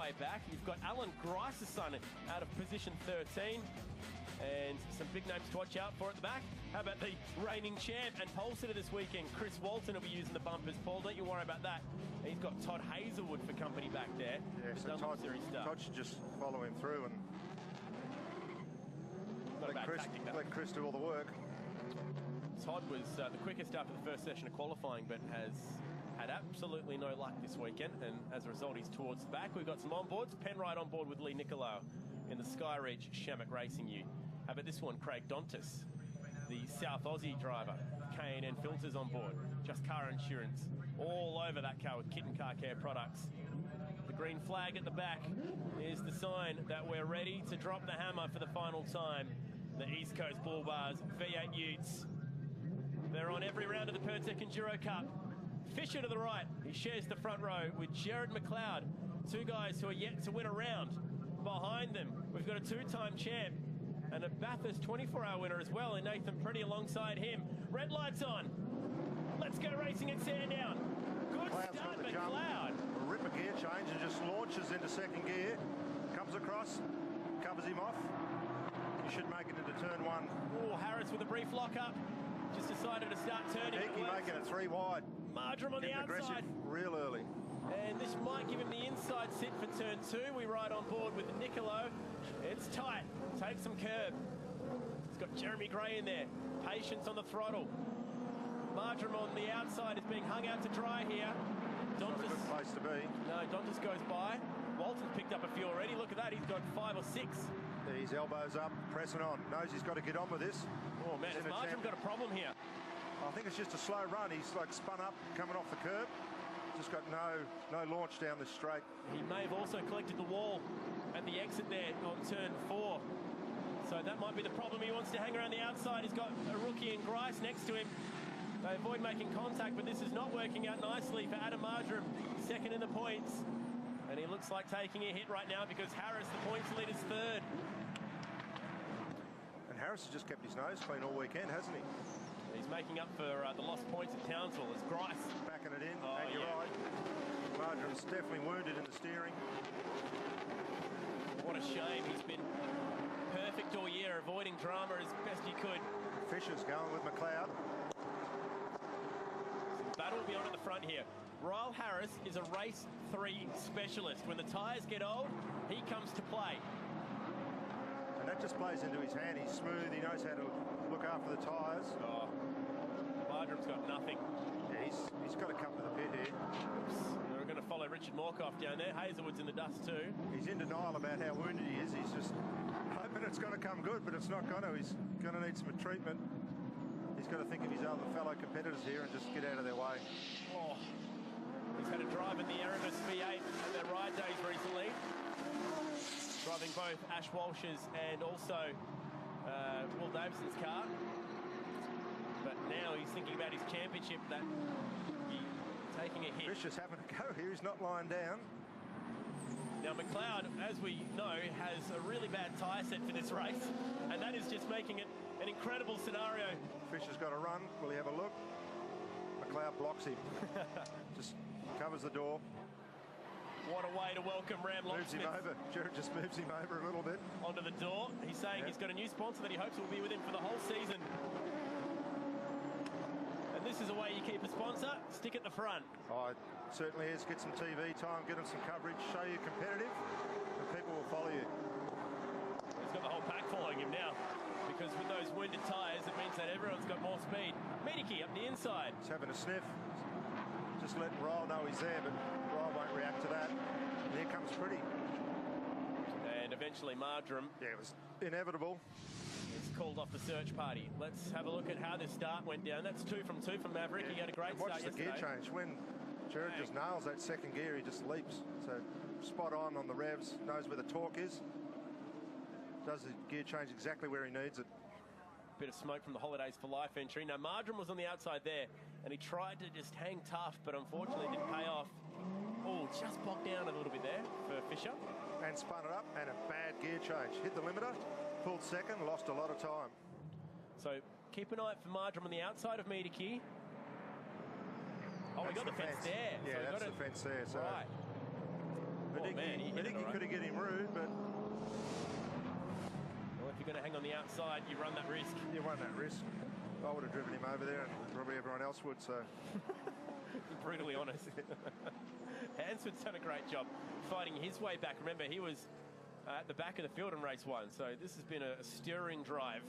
way back. You've got Alan Griceson out of position 13. And some big names to watch out for at the back. How about the reigning champ and pole sitter this weekend? Chris Walton will be using the bumpers. Paul, don't you worry about that. He's got Todd Hazelwood for company back there. Yeah, so Todd should just follow him through and let Chris do all the work. Todd was the quickest after the first session of qualifying, but has had absolutely no luck this weekend, and as a result he's towards the back. We've got some onboards. Penrite on board with Lee Nicolau in the Skyridge Shamrock Racing U. How about this one? Craig Dontis, the South Aussie driver. K&N Filters on board. Just Car Insurance all over that car with Kitten Car Care products. The green flag at the back is the sign that we're ready to drop the hammer for the final time. The East Coast Bull Bars V8 Utes. They're on every round of the Pertec Enduro Cup. Fisher to the right. He shares the front row with Jared McLeod. Two guys who are yet to win a round. Behind them, we've got a two-time champ and a Bathurst 24-hour winner as well, and Nathan Pretty alongside him. Red lights on. Let's go racing at Sandown. Good start, McLeod. A ripper gear change and just launches into second gear. Comes across, covers him off. You should make it into turn one. Oh, Harris with a brief lock-up. Just decided to start turning. Hickey making it 3 wide. Marjoram on the outside. Real early. And this might give him the inside sit for turn 2. We ride on board with Niccolo. It's tight. Takes some curb. It's got Jeremy Gray in there. Patience on the throttle. Marjoram on the outside is being hung out to dry here. Not a good place to be. No, Dontis goes by. Walton's picked up a few already. Look at that. He's got 5 or 6. His elbows up, pressing on. Knows he's got to get on with this. Oh, man, has Marjoram got a problem here? I think it's just a slow run. He's like spun up, coming off the curb. Just got no launch down the straight. He may have also collected the wall at the exit there on turn 4. So that might be the problem. He wants to hang around the outside. He's got a rookie in Grice next to him. They avoid making contact, but this is not working out nicely for Adam Marjoram. Second in the points. And he looks like taking a hit right now because Harris, the points leader, is third. And Harris has just kept his nose clean all weekend, hasn't he? He's making up for the lost points at Townsville as Grice. Backing it in, and you're right. Marjoram's definitely wounded in the steering. What a shame. He's been perfect all year, avoiding drama as best he could. Fisher's going with McLeod. Battle will be on at the front here. Ryle Harris is a race 3 specialist. When the tyres get old, he comes to play. And that just plays into his hand. He's smooth. He knows how to look after the tyres. Oh, Marjoram's got nothing. Yeah, he's got to come to the pit here. We're going to follow Richard Morkoff down there. Hazelwood's in the dust too. He's in denial about how wounded he is. He's just hoping it's going to come good, but it's not going to. He's going to need some treatment. He's got to think of his other fellow competitors here and just get out of their way. Oh, he's had a drive in the Erebus V8 at their ride days recently. Driving both Ash Walsh's and also Will Davison's car. But now he's thinking about his championship, that he's taking a hit. Fisher's having a go here. He's not lying down. Now McLeod, as we know, has a really bad tyre set for this race, and that is just making it an incredible scenario. Fisher's got to run. Will he have a look? McLeod blocks him. Just covers the door. What a way to welcome Ram Locksmith. Moves him over. Jared just moves him over a little bit. Onto the door. He's saying he's got a new sponsor that he hopes will be with him for the whole season. And this is a way you keep a sponsor. Stick at the front. Oh, it certainly is. Get some TV time, get them some coverage, show you're competitive, and people will follow you. He's got the whole pack following him now. Because with those wounded tyres, it means that everyone's got more speed. Medicki up the inside. He's having a sniff. Just letting Ryle know he's there, but Ryle won't react to that. And here comes Pretty. And eventually Marjoram. Yeah, it was inevitable. He's called off the search party. Let's have a look at how this start went down. That's 2 from 2 from Maverick. Yeah. He had a great start yesterday. Watch the gear change. When Jared just nails that second gear, he just leaps. So spot on the revs, knows where the torque is. Does the gear change exactly where he needs it. Bit of smoke from the Holidays for Life entry. Now Marjoram was on the outside there, and he tried to just hang tough, but unfortunately didn't pay off. Oh, just bogged down a little bit there for Fisher. And spun it up, and a bad gear change. Hit the limiter, pulled second, lost a lot of time. So keep an eye out for Marjoram on the outside of Medicki. Oh, we got the fence there. Yeah, so that's the fence there. So right. Medicki on the outside, you run that risk. You run that risk. I would have driven him over there, and probably everyone else would, so... Brutally honest. Hansford's done a great job fighting his way back. Remember, he was at the back of the field in race 1, so this has been a stirring drive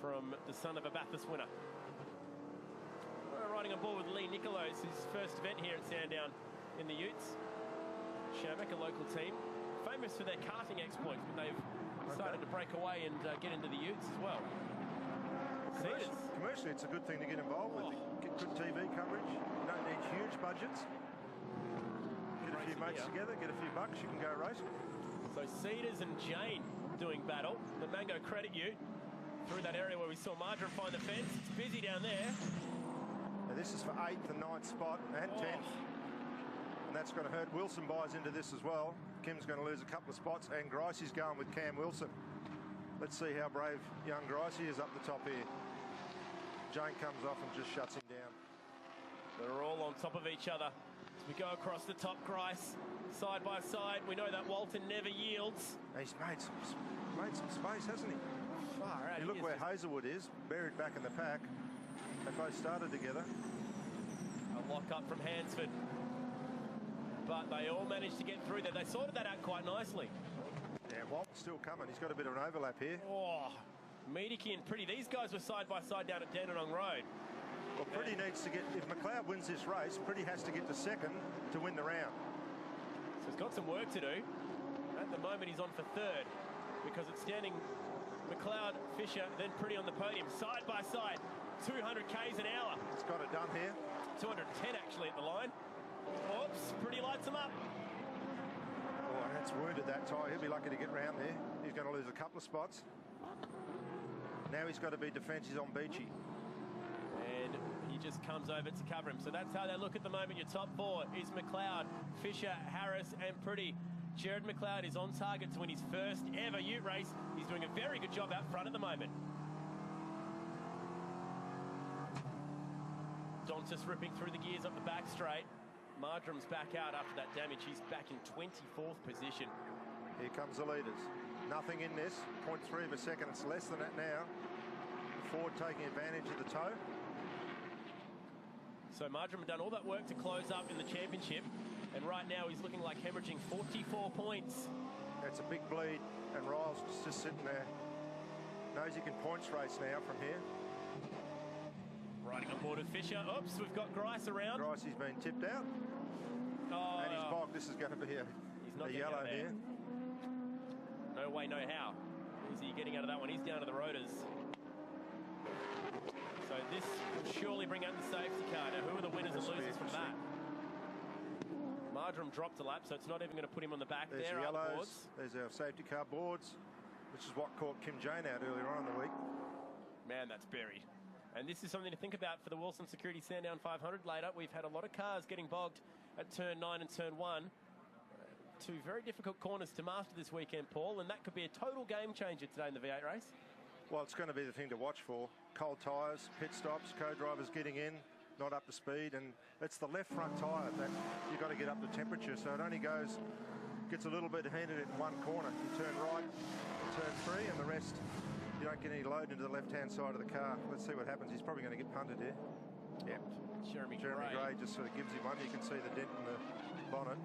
from the son of a Bathurst winner. We're riding on board with Lee Nicolau, his first event here at Sandown in the Utes. Shamrock, a local team, famous for their karting exploits, but they've started to break away and get into the Utes as well. Commercially, it's a good thing to get involved with. Get good TV coverage. You don't need huge budgets. Get a few mates together, get a few bucks, you can go racing. So Cedars and Jane doing battle. The Mango Credit Ute through that area where we saw Marjoram find the fence. It's busy down there. Now this is for 8th and 9th spot and 10th. And that's going to hurt. Wilson buys into this as well. Kim's going to lose a couple of spots, and Gricey's going with Cam Wilson. Let's see how brave young Gricey is up the top here. Jane comes off and just shuts him down. They're all on top of each other. As we go across the top, Grice, side by side. We know that Walton never yields. He's made some space, hasn't he? Far out. You look where Hazelwood is, buried back in the pack. They both started together. A lock up from Hansford. But they all managed to get through there. They sorted that out quite nicely. Yeah, Walton's still coming. He's got a bit of an overlap here. Oh, Mediki and Pretty. These guys were side by side down at Dandenong Road. Well, Pretty needs to get, if McLeod wins this race, Pretty has to get to second to win the round. So he's got some work to do. At the moment, he's on for third because it's standing McLeod, Fisher, then Pretty on the podium, side by side, 200 k's an hour. He's got it done here. 210 actually at the line. Oops, Pretty lights him up. Oh, that's wounded, that tyre. He'll be lucky to get round there. He's going to lose a couple of spots. Now he's got to be defensive on Beachy. And he just comes over to cover him. So that's how they look at the moment. Your top 4 is McLeod, Fisher, Harris and Pretty. Jared McLeod is on target to win his first ever Ute race. He's doing a very good job out front at the moment. Dontas ripping through the gears up the back straight. Marjoram's back out after that damage. He's back in 24th position. Here comes the leaders. Nothing in this. 0.3 of a second. It's less than that now. Ford taking advantage of the toe. So Marjoram had done all that work to close up in the championship. And right now he's looking like hemorrhaging 44 points. That's a big bleed. And Riles just sitting there. Knows he can points race now from here. Riding on board with Fisher. Oops, we've got Grice around. Gricey's been tipped out. Oh, and he's bogged. This is going to be a yellow here. No way, no how. Is he getting out of that one? He's down to the rotors. So this will surely bring out the safety car. Now, who are the winners and losers from that? Marjoram dropped a lap, so it's not even going to put him on the back. There's there the are yellows. boards. There's our safety car boards, which is what caught Kim Jane out earlier on in the week. Man, that's buried. And this is something to think about for the Wilson Security Sandown 500 later. We've had a lot of cars getting bogged at turn 9 and turn 1. Two very difficult corners to master this weekend, Paul, and that could be a total game changer today in the V8 race. Well, it's going to be the thing to watch for. Cold tyres, pit stops, co-drivers getting in, not up to speed, and it's the left front tyre that you've got to get up to temperature, so it only gets a little bit heated in one corner. You turn right, turn 3, and the rest, you don't get any load into the left-hand side of the car. Let's see what happens. He's probably going to get punted here. Yep. Jeremy Gray just sort of gives him one. You can see the dent in the bonnet.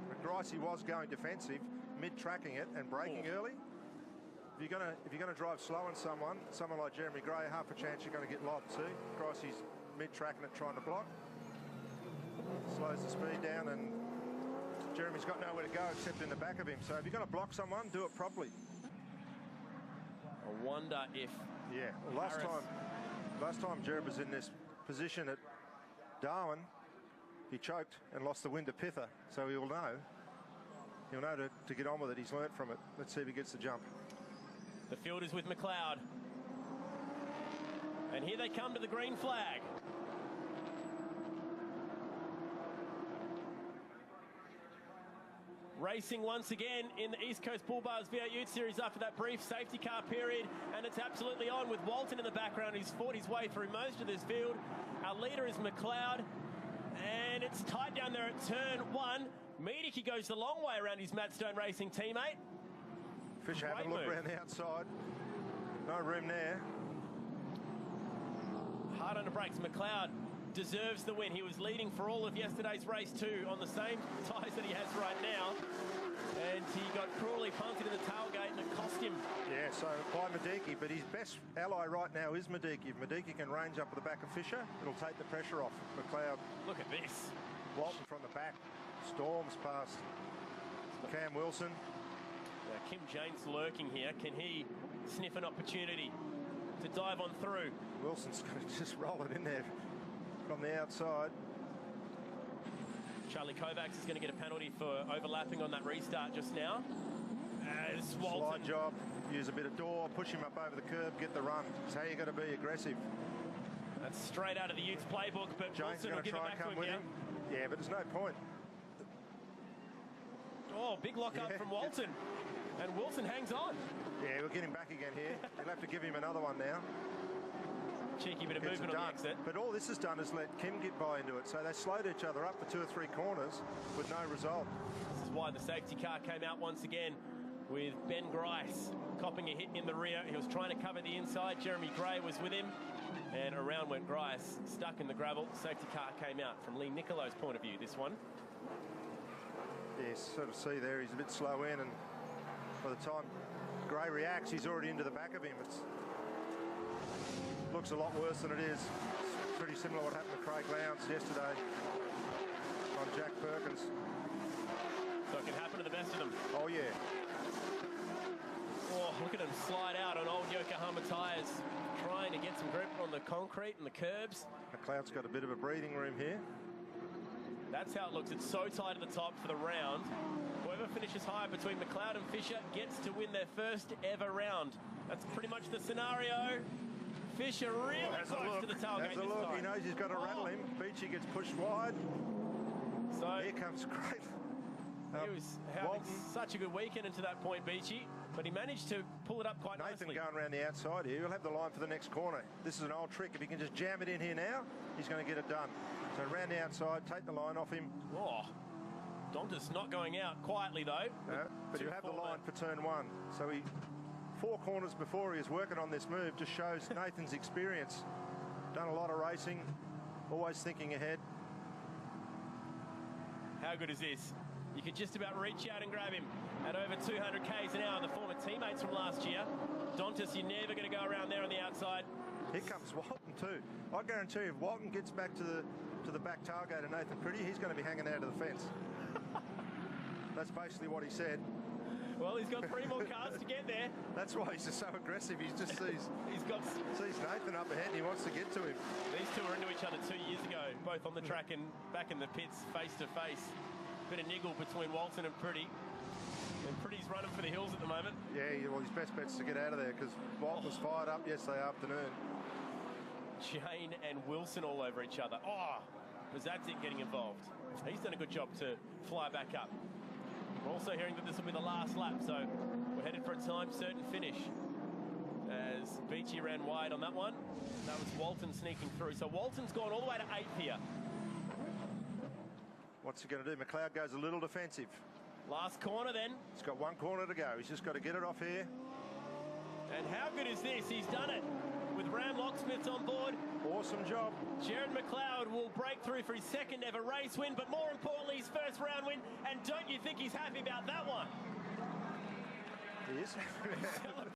But Gricey was going defensive, mid-tracking it and braking early. If you're going to drive slow on someone like Jeremy Gray, half a chance you're going to get lobbed too. Gricey's mid-tracking it, trying to block. Slows the speed down, and Jeremy's got nowhere to go except in the back of him. So if you're going to block someone, do it properly. I wonder if... Yeah, well, last time Jeremy was in this position at Darwin, he choked and lost the win to Pither, so he'll know. He'll know to get on with it. He's learnt from it. Let's see if he gets the jump. The field is with McLeod. And here they come to the green flag. Racing once again in the East Coast Bull Bars V8 Ute Series after that brief safety car period, and it's absolutely on with Walton in the background. He's fought his way through most of this field. Our leader is McLeod, and it's tight down there at turn 1. Mediki goes the long way around his Matt Stone Racing teammate. Fisher having a look around the outside. No room there. Hard on the brakes. McLeod deserves the win. He was leading for all of yesterday's race too on the same tyres that he has right now. And he got cruelly punted in the tailgate and it cost him. Yeah, so by Mediki, but his best ally right now is Mediki. If Mediki can range up at the back of Fisher, it'll take the pressure off McLeod. Look at this. Walton from the back, storms past Cam Wilson. Kim James lurking here. Can he sniff an opportunity to dive on through? Wilson's going to just roll it in there from the outside. Charlie Kovacs is going to get a penalty for overlapping on that restart just now. As Walton. Slide job, use a bit of door, push him up over the curb, get the run. That's how you got to be aggressive. That's straight out of the Utes playbook, but James Wilson will going to give it try back and come to with him him. Yeah, but there's no point. Oh, big lock up from Walton. And Wilson hangs on. Yeah, we'll get him back again here. You'll have to give him another one now. Cheeky bit of movement on the exit. But all this has done is let Kim get by into it. So they slowed each other up for 2 or 3 corners with no result. This is why the safety car came out once again with Ben Grice copping a hit in the rear. He was trying to cover the inside. Jeremy Gray was with him. And around went Grice, stuck in the gravel. Safety car came out from Lee Nicolo's point of view, this one. Yeah, sort of see there, he's a bit slow in, and by the time Gray reacts, he's already into the back of him. It looks a lot worse than it is. It's pretty similar to what happened to Craig Lowndes yesterday on Jack Perkins. So it can happen to the best of them. Oh, yeah. Oh, look at him slide out on old Yokohama tyres, trying to get some grip on the concrete and the curbs. McLeod's got a bit of a breathing room here. That's how it looks. It's so tight at the top for the round. Whoever finishes higher between McLeod and Fisher gets to win their first ever round. That's pretty much the scenario. Fisher really close to the tailgate Has a look. He knows he's got to rattle him. Beachy gets pushed wide. So here comes Great. He was having such a good weekend into that point, Beachy, but he managed to pull it up quite Nathan nicely. going around the outside here. He'll have the line for the next corner. This is an old trick. If he can just jam it in here now, he's going to get it done. So around the outside, take the line off him. Oh, Dontas not going out quietly though. No, but he'll have the line for turn 1. So 4 corners before he was working on this move just shows Nathan's experience. Done a lot of racing, always thinking ahead. How good is this? You could just about reach out and grab him at over 200 k's an hour. The former teammates from last year. Dontas, you're never going to go around there on the outside. Here comes Walton too. I guarantee you, if Walton gets back to the back tailgate of Nathan Pretty, he's going to be hanging out of the fence. That's basically what he said. Well, he's got 3 more cars to get there. That's why he's just so aggressive. He just sees Nathan up ahead and he wants to get to him. These two were into each other 2 years ago, both on the track and back in the pits, face to face. Bit of niggle between Walton and Pretty. And Pretty's running for the hills at the moment. Yeah, well, his best bet's to get out of there because Walton was fired up yesterday afternoon. Jane and Wilson all over each other. Oh, Bazatzik getting involved. He's done a good job to fly back up. We're also hearing that this will be the last lap, so we're headed for a time-certain finish. As Beachy ran wide on that one. That was Walton sneaking through. So Walton's gone all the way to 8th here. What's he going to do? McLeod goes a little defensive. Last corner then. He's got 1 corner to go. He's just got to get it off here. And how good is this? He's done it with Ram Locksmiths on board. Awesome job. Jared McLeod will break through for his 2nd ever race win, but more importantly, his 1st round win. And don't you think he's happy about that one? He is.